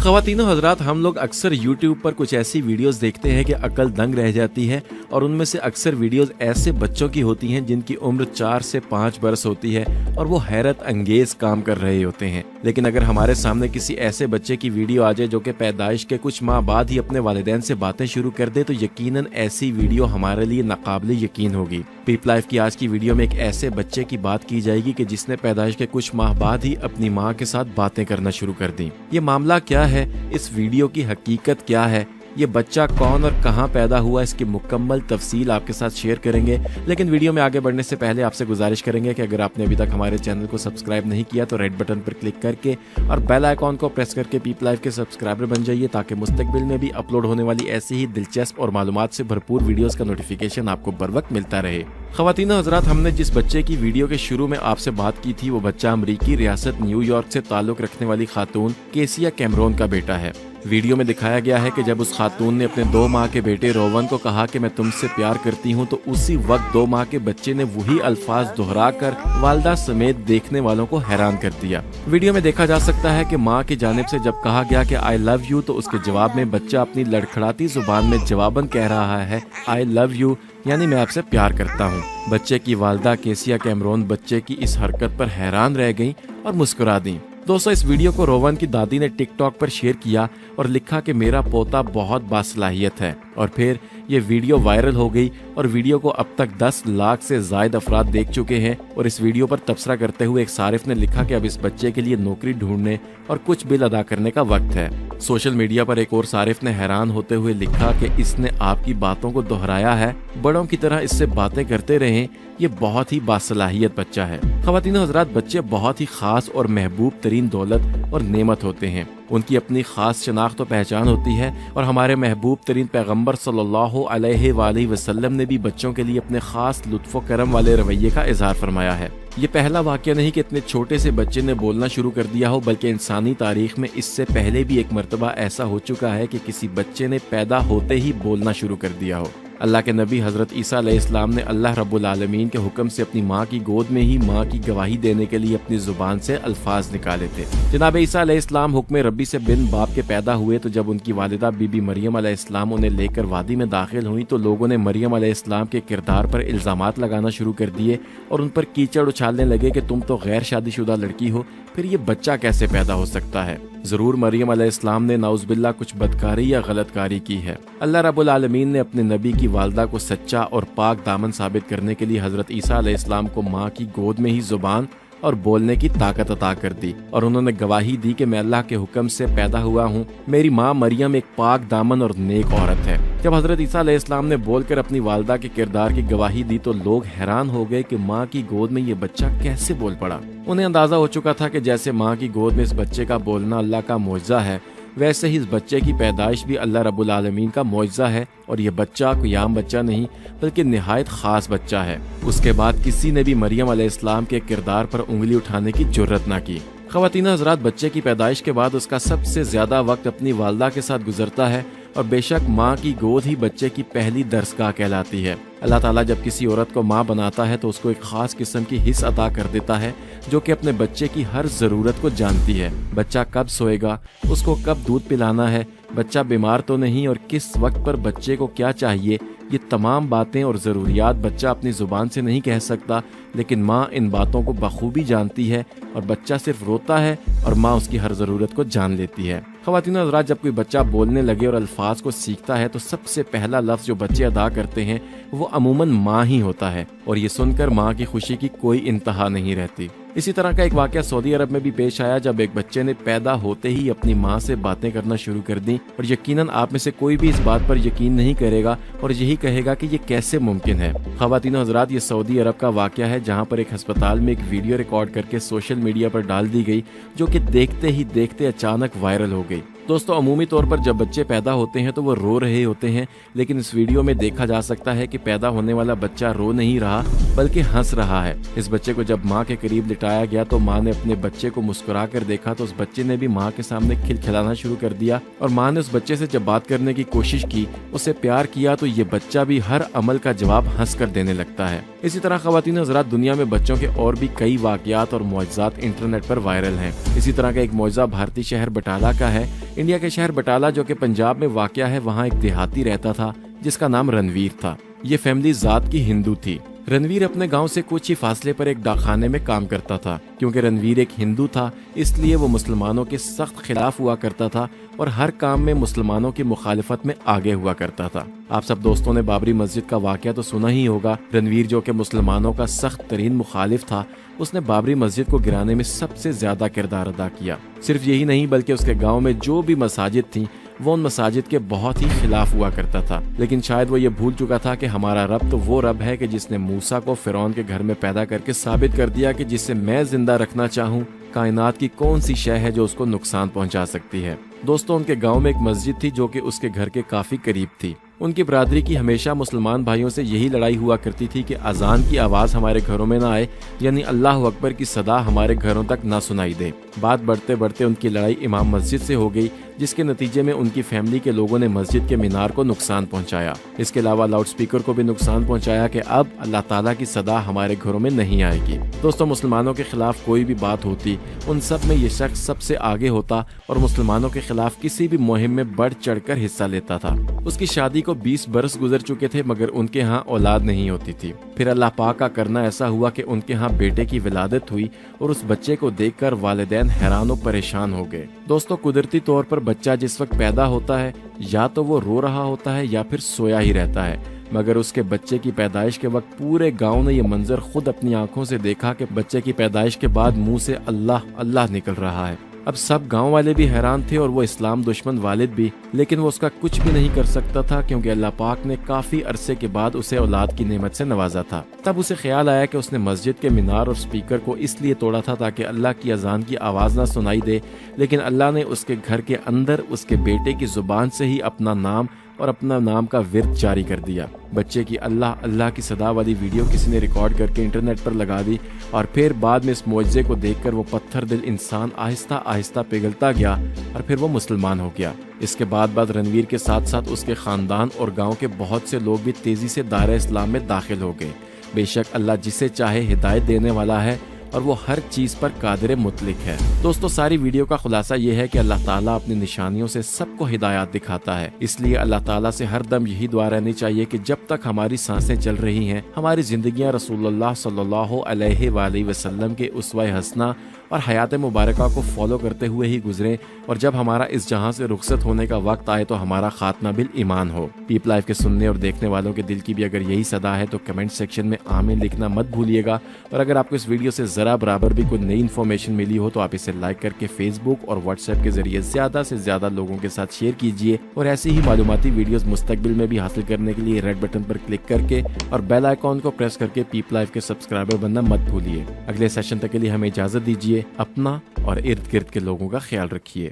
ख़वातीनो हज़रात, हम लोग अक्सर यूट्यूब पर कुछ ऐसी वीडियोस देखते हैं कि अकल दंग रह जाती है, और उनमें से अक्सर वीडियोस ऐसे बच्चों की होती हैं जिनकी उम्र 4 से 5 बरस होती है और वो हैरत अंगेज काम कर रहे होते हैं। लेकिन अगर हमारे सामने किसी ऐसे बच्चे की वीडियो आ जाए जो कि पैदाइश के कुछ माह बाद ही अपने वालिदैन से बातें शुरू कर दे, तो यकीनन ऐसी वीडियो हमारे लिए नाकाबिले यकीन होगी। पीप लाइफ की आज की वीडियो में एक ऐसे बच्चे की बात की जाएगी कि जिसने पैदाइश के कुछ माह बाद ही अपनी माँ के साथ बातें करना शुरू कर दी। ये मामला क्या है, इस वीडियो की हकीकत क्या है, ये बच्चा कौन और कहां पैदा हुआ, इसकी मुकम्मल तफसील आपके साथ शेयर करेंगे। लेकिन वीडियो में आगे बढ़ने से पहले आपसे गुजारिश करेंगे कि अगर आपने अभी तक हमारे चैनल को सब्सक्राइब नहीं किया तो रेड बटन पर क्लिक करके और बेल आइकॉन को प्रेस करके पीप लाइफ के सब्सक्राइबर बन जाइए, ताकि मुस्तकबिल में भी अपलोड होने वाली ऐसी ही दिलचस्प और मालूमात से भरपूर वीडियोस का नोटिफिकेशन आपको बर वक्त मिलता रहे। ख़वातीनो हज़रात, हमने जिस बच्चे की वीडियो के शुरू में आपसे बात की थी वो बच्चा अमरीकी रियासत न्यूयॉर्क से ताल्लुक़ रखने वाली खातून केसिया कैमरोन का बेटा है। वीडियो में दिखाया गया है कि जब उस खातून ने अपने 2 माह के बेटे रोवन को कहा कि मैं तुमसे प्यार करती हूं, तो उसी वक्त 2 माह के बच्चे ने वही अल्फाज दोहराकर वालदा समेत देखने वालों को हैरान कर दिया। वीडियो में देखा जा सकता है कि माँ की जानिब से जब कहा गया कि आई लव यू, तो उसके जवाब में बच्चा अपनी लड़खड़ाती जुबान में जवाबन कह रहा है आई लव यू, यानी मैं आपसे प्यार करता हूँ। बच्चे की वालदा केसिया कैमरोन बच्चे की इस हरकत पर हैरान रह गई और मुस्कुरा दी। दोस्तों, इस वीडियो को रोवन की दादी ने टिकटॉक पर शेयर किया और लिखा कि मेरा पोता बहुत बासलाहियत है, और फिर ये वीडियो वायरल हो गई और वीडियो को अब तक 10 लाख से ज़ायद अफराद देख चुके हैं। और इस वीडियो पर तबसरा करते हुए एक सारिफ ने लिखा कि अब इस बच्चे के लिए नौकरी ढूंढने और कुछ बिल अदा करने का वक्त है। सोशल मीडिया पर एक और सारिफ ने हैरान होते हुए लिखा कि इसने आपकी बातों को दोहराया है, बड़ों की तरह इससे बातें करते रहें, ये बहुत ही बासलाहियत बच्चा है। ख़वातीनो हज़रात, बच्चे बहुत ही खास और महबूब तरीन दौलत और नेमत होते हैं। उनकी अपनी खास शनाख्त और पहचान होती है, और हमारे महबूब तरीन पैगम्बर सल्लल्लाहु अलैहि वसल्लम ने भी बच्चों के लिए अपने खास लुत्फ़ व करम वाले रवैये का इजहार फरमाया है। ये पहला वाक़या नहीं कि इतने छोटे से बच्चे ने बोलना शुरू कर दिया हो, बल्कि इंसानी तारीख में इससे पहले भी एक मरतबा ऐसा हो चुका है कि किसी बच्चे ने पैदा होते ही बोलना शुरू कर दिया हो। अल्लाह के नबी हज़रत ईसा अलैहिस्सलाम ने अल्लाह रब्बुल आलमीन के हुक्म से अपनी माँ की गोद में ही माँ की गवाही देने के लिए अपनी ज़ुबान से अल्फाज निकाले थे। जनाब ईसा अलैहिस्सलाम हुक्म रब्बी से बिन बाप के पैदा हुए, तो जब उनकी वालिदा बीबी मरियम अलैहिस्सलाम उन्हें लेकर वादी में दाखिल हुई, तो लोगों ने मरियम अलैहिस्सलाम के किरदार पर इल्ज़ामात लगाना शुरू कर दिए और उन पर कीचड़ उछालने लगे कि तुम तो गैर शादीशुदा लड़की हो, फिर ये बच्चा कैसे पैदा हो सकता है। जरूर मरियम अलैहिस्सलाम ने नाउज़ुबिल्लाह कुछ बदकारी या गलतकारी की है। अल्लाह रब्बुल आलमीन ने अपने नबी की वालदा को सच्चा और पाक दामन साबित करने के लिए हज़रत ईसा अलैहिस्सलाम को माँ की गोद में ही जुबान और बोलने की ताकत अता कर दी, और उन्होंने गवाही दी कि मैं अल्लाह के हुक्म से पैदा हुआ हूँ। मेरी माँ मरियम एक पाक दामन और नेक औरत है। जब हज़रत ईसा अलैहिस्सलाम ने बोलकर अपनी वालदा के किरदार की गवाही दी, तो लोग हैरान हो गए कि माँ की गोद में ये बच्चा कैसे बोल पड़ा। उन्हें अंदाजा हो चुका था कि जैसे माँ की गोद में इस बच्चे का बोलना अल्लाह का मोइज़ा है, वैसे ही इस बच्चे की पैदाइश भी अल्लाह रब्बुल आलमीन का मोइज़ा है, और ये बच्चा कोई आम बच्चा नहीं बल्कि निहायत ख़ास बच्चा है। उसके बाद किसी ने भी मरियम अलैहिस्सलाम के किरदार पर उंगली उठाने की जुर्रत ना की। ख़वातीनो हज़रात, बच्चे की पैदाइश के बाद उसका सबसे ज़्यादा वक्त अपनी वालदा के साथ गुजरता है, और बेशक माँ की गोद ही बच्चे की पहली दरसगाह कहलाती है। अल्लाह ताला जब किसी औरत को माँ बनाता है तो उसको एक ख़ास किस्म की हिस्स अता कर देता है, जो कि अपने बच्चे की हर ज़रूरत को जानती है। बच्चा कब सोएगा, उसको कब दूध पिलाना है, बच्चा बीमार तो नहीं, और किस वक्त पर बच्चे को क्या चाहिए, ये तमाम बातें और ज़रूरियात बच्चा अपनी ज़ुबान से नहीं कह सकता, लेकिन माँ इन बातों को बखूबी जानती है, और बच्चा सिर्फ रोता है और माँ उसकी हर ज़रूरत को जान लेती है। ख़वातीनो हज़रात, जब कोई बच्चा बोलने लगे और अल्फाज को सीखता है, तो सबसे पहला लफ्ज़ जो बच्चे अदा करते हैं वो अमूमन माँ ही होता है, और ये सुनकर माँ की खुशी की कोई इंतहा नहीं रहती। इसी तरह का एक वाक़या सऊदी अरब में भी पेश आया, जब एक बच्चे ने पैदा होते ही अपनी माँ से बातें करना शुरू कर दी, और यकीनन आप में से कोई भी इस बात पर यकीन नहीं करेगा और यही कहेगा कि ये कैसे मुमकिन है। ख़वातीनो हज़रात, ये सऊदी अरब का वाक़या है, जहाँ पर एक अस्पताल में एक वीडियो रिकॉर्ड करके सोशल मीडिया पर डाल दी गई, जो कि देखते ही देखते अचानक वायरल हो गई। दोस्तों, अमूमी तौर पर जब बच्चे पैदा होते हैं तो वो रो रहे होते हैं, लेकिन इस वीडियो में देखा जा सकता है कि पैदा होने वाला बच्चा रो नहीं रहा बल्कि हंस रहा है। इस बच्चे को जब माँ के करीब लिटाया गया तो माँ ने अपने बच्चे को मुस्कुरा कर देखा, तो उस बच्चे ने भी माँ के सामने खिलखिलाना शुरू कर दिया, और माँ ने उस बच्चे से जब बात करने की कोशिश की, उसे प्यार किया, तो ये बच्चा भी हर अमल का जवाब हंस कर देने लगता है। इसी तरह ख़वातीनो हज़रात, दुनिया में बच्चों के और भी कई वाक़यात और मौजज़ात इंटरनेट पर वायरल हैं। इसी तरह का एक मौजज़ा भारतीय शहर बटाला का है, انڈیا کے شہر بٹالہ جو کہ پنجاب میں واقع ہے، وہاں ایک دیہاتی رہتا تھا جس کا نام رنویر تھا۔ یہ فیملی ذات کی ہندو تھی۔ رنویر اپنے گاؤں سے کچھ ہی فاصلے پر ایک ڈاکخانے میں کام کرتا تھا۔ کیونکہ رنویر ایک ہندو تھا اس لیے وہ مسلمانوں کے سخت خلاف ہوا کرتا تھا اور ہر کام میں مسلمانوں کی مخالفت میں آگے ہوا کرتا تھا۔ آپ سب دوستوں نے بابری مسجد کا واقعہ تو سنا ہی ہوگا۔ رنویر جو کہ مسلمانوں کا سخت ترین مخالف تھا، اس نے بابری مسجد کو گرانے میں سب سے زیادہ کردار ادا کیا۔ صرف یہی نہیں بلکہ اس کے گاؤں میں جو بھی مساجد تھیں وہ ان مساجد کے بہت ہی خلاف ہوا کرتا تھا۔ لیکن شاید وہ یہ بھول چکا تھا کہ ہمارا رب تو وہ رب ہے کہ جس نے موسیٰ کو فرعون کے گھر میں پیدا کر کے ثابت کر دیا کہ جسے میں زندہ رکھنا چاہوں، کائنات کی کون سی شے ہے جو اس کو نقصان پہنچا سکتی ہے۔ دوستوں، ان کے گاؤں میں ایک مسجد تھی جو کہ اس کے گھر کے کافی قریب تھی۔ ان کی برادری کی ہمیشہ مسلمان بھائیوں سے یہی لڑائی ہوا کرتی تھی کہ اذان کی آواز ہمارے گھروں میں نہ آئے، یعنی اللہ اکبر کی صدا ہمارے گھروں تک نہ سنائی دے۔ بات بڑھتے بڑھتے ان کی لڑائی امام مسجد سے ہو گئی، جس کے نتیجے میں ان کی فیملی کے لوگوں نے مسجد کے مینار کو نقصان پہنچایا۔ اس کے علاوہ لاؤڈ سپیکر کو بھی نقصان پہنچایا کہ اب اللہ تعالیٰ کی صدا ہمارے گھروں میں نہیں آئے گی۔ دوستوں، مسلمانوں کے خلاف کوئی بھی بات ہوتی، ان سب میں یہ شخص سب سے آگے ہوتا اور مسلمانوں کے خلاف کسی بھی مہم میں بڑھ چڑھ کر حصہ لیتا تھا۔ اس کی شادی کو 20 برس گزر چکے تھے مگر ان کے ہاں اولاد نہیں ہوتی تھی۔ پھر اللہ پاک کا کرنا ایسا ہوا کہ ان کے ہاں بیٹے کی ولادت ہوئی اور اس بچے کو دیکھ کر والدین حیران و پریشان ہو گئے۔ دوستوں، قدرتی طور پر بچہ جس وقت پیدا ہوتا ہے یا تو وہ رو رہا ہوتا ہے یا پھر سویا ہی رہتا ہے، مگر اس کے بچے کی پیدائش کے وقت پورے گاؤں نے یہ منظر خود اپنی آنکھوں سے دیکھا کہ بچے کی پیدائش کے بعد منہ سے اللہ اللہ نکل رہا ہے۔ اب سب گاؤں والے بھی حیران تھے اور وہ اسلام دشمن والد بھی، لیکن وہ اس کا کچھ بھی نہیں کر سکتا تھا کیونکہ اللہ پاک نے کافی عرصے کے بعد اسے اولاد کی نعمت سے نوازا تھا۔ تب اسے خیال آیا کہ اس نے مسجد کے مینار اور سپیکر کو اس لیے توڑا تھا تاکہ اللہ کی اذان کی آواز نہ سنائی دے، لیکن اللہ نے اس کے گھر کے اندر اس کے بیٹے کی زبان سے ہی اپنا نام اور اپنا نام کا ورد جاری کر دیا۔ بچے کی اللہ اللہ کی صدا والی ویڈیو کسی نے ریکارڈ کر کے انٹرنیٹ پر لگا دی اور پھر بعد میں اس معجزے کو دیکھ کر وہ پتھر دل انسان آہستہ آہستہ پگھلتا گیا اور پھر وہ مسلمان ہو گیا۔ اس کے بعد رنویر کے ساتھ ساتھ اس کے خاندان اور گاؤں کے بہت سے لوگ بھی تیزی سے دائرہ اسلام میں داخل ہو گئے۔ بے شک اللہ جسے چاہے ہدایت دینے والا ہے اور وہ ہر چیز پر قادر مطلق ہے۔ دوستو، ساری ویڈیو کا خلاصہ یہ ہے کہ اللہ تعالیٰ اپنی نشانیوں سے سب کو ہدایات دکھاتا ہے، اس لیے اللہ تعالیٰ سے ہر دم یہی دعا رہنی چاہیے کہ جب تک ہماری سانسیں چل رہی ہیں، ہماری زندگیاں رسول اللہ صلی اللہ علیہ وآلہ وسلم کے اسوہ حسنہ اور حیات مبارکہ کو فالو کرتے ہوئے ہی گزریں، اور جب ہمارا اس جہاں سے رخصت ہونے کا وقت آئے تو ہمارا خاتمہ بالایمان ہو۔ پیپ لائف کے سننے اور دیکھنے والوں کے دل کی بھی اگر یہی صدا ہے تو کمنٹ سیکشن میں آمین لکھنا مت بھولیے گا، اور اگر آپ کو اس ویڈیو سے ذرا برابر بھی کوئی نئی انفارمیشن ملی ہو تو آپ اسے لائک کر کے فیس بک اور واٹس ایپ کے ذریعے زیادہ سے زیادہ لوگوں کے ساتھ شیئر کیجیے، اور ایسی ہی معلوماتی ویڈیوز مستقبل میں بھی حاصل کرنے کے لیے ریڈ بٹن پر کلک کر کے اور بیل آئیکن کو پریس کر کے پیپ لائف کے سبسکرائبر بننا مت بھولیے۔ اگلے سیشن تک کے لیے ہمیں اجازت دیجیے، اپنا اور ارد گرد کے لوگوں کا خیال رکھیے۔